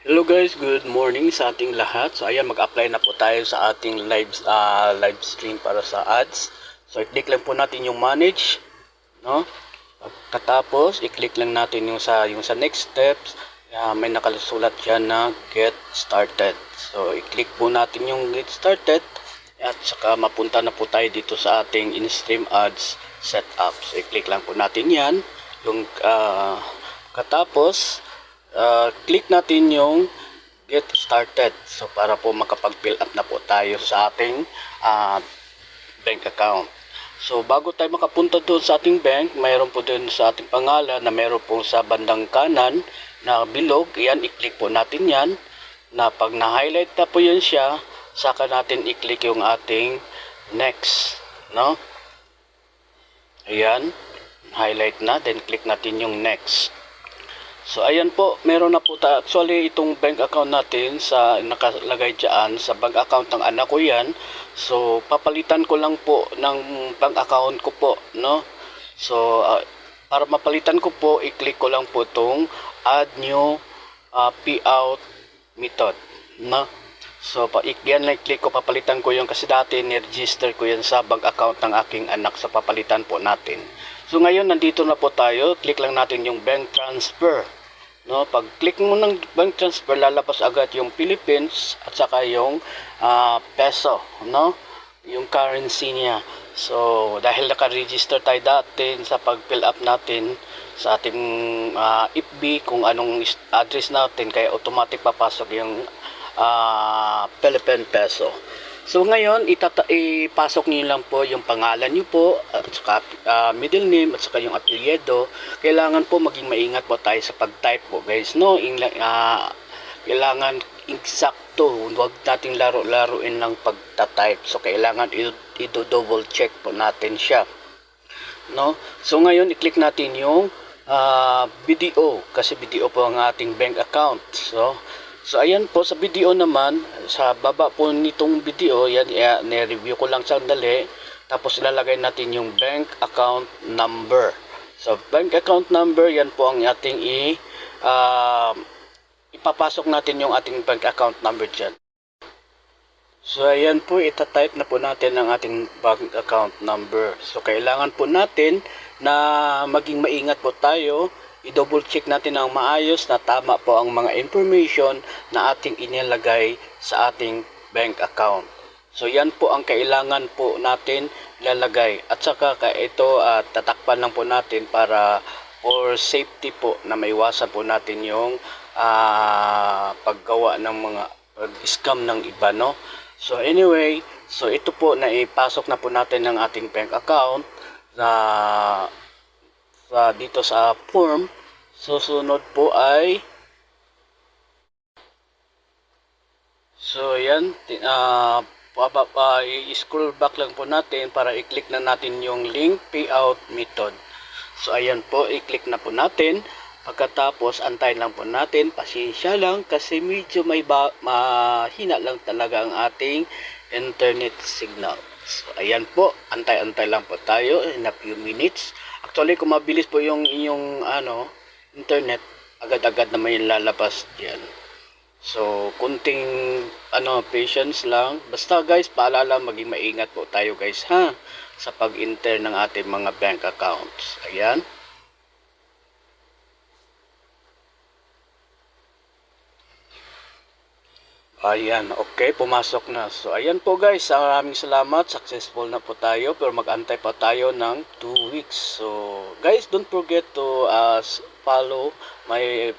Hello guys, good morning sa ating lahat. So ayan, mag-apply na po tayo sa ating live stream para sa ads. So i-click lang po natin yung manage, no? Pagkatapos, i-click lang natin yung sa next steps. May nakasulat diyan na get started. So i-click po natin yung get started at saka mapunta na po tayo dito sa ating in-stream ads setup. So i-click lang po natin 'yan. Yung katapos click natin yung get started. So para po makapag-fill up na po tayo sa ating bank account. So bago tayo makapunta doon sa ating bank, mayroon po doon sa ating pangalan na mayroon po sa bandang kanan na bilog. Yan, i-click po natin yan. Na pag na-highlight na po yun siya, saka natin i-click yung ating next, no? Ayan, highlight na, then click natin yung next. So ayan po, meron na po actually itong bank account natin sa nakalagay diyan sa bank account ng anak ko 'yan. So papalitan ko lang po ng bank account ko po, no? So para mapalitan ko po, i-click ko lang po itong add new payout method, no? So yan lang i-click ko, papalitan ko 'yung kasi dati ni-register ko 'yan sa bank account ng aking anak, sa papalitan po natin. So ngayon nandito na po tayo, click lang natin yung bank transfer. No, pag click mo ng bank transfer, lalabas agad yung Philippines at saka yung peso, no? Yung currency niya. So dahil naka-register tayo dati sa pag-fill up natin sa ating FB kung anong address natin, kaya automatic papasok yung Philippine peso. So ngayon, ipasok niyo lang po yung pangalan niyo po at saka middle name at saka yung apelyido. Kailangan po maging maingat po tayo sa pag-type po, guys, no? Kailangan eksakto, huwag nating laro-laruin ng pagta-type. So kailangan i-double check po natin siya, no? So ngayon, i-click natin yung video kasi video po ang ating bank account. So ayan po, sa video naman, sa baba po nitong video, yan, ni-review ko lang sandali. Tapos ilalagay natin yung bank account number. So bank account number, yan po ang ating ipapasok natin yung ating bank account number dyan. So ayan po, itatype na po natin ang ating bank account number. So kailangan po natin na maging maingat po tayo. I-double check natin ang maayos na tama po ang mga information na ating inilagay sa ating bank account. So yan po ang kailangan po natin ilalagay. At saka ito tatakpan lang po natin para for safety po na maiwasan po natin yung paggawa ng mga pag-scam ng iba, no? So anyway, so ito po na ipasok na po natin ng ating bank account dito sa form. Susunod po ay yan, i-scroll back lang po natin para i-click na natin yung link payout method. So ayan po, i-click na po natin. Pagkatapos antayin lang po natin, pasensya lang kasi medyo mahina lang talaga ang ating internet signal. So ayan po, antay-antay lang po tayo in a few minutes. Actually, kung mabilis po yung inyong internet, agad-agad naman yung lalabas diyan. So kunting patience lang. Basta guys, paalala, maging maingat po tayo guys, ha, sa pag-enter ng ating mga bank accounts. Ayan. Ayan, okay, pumasok na. So ayan po guys, maraming salamat, successful na po tayo, pero mag-antay pa tayo ng 2 weeks. So guys, don't forget to follow my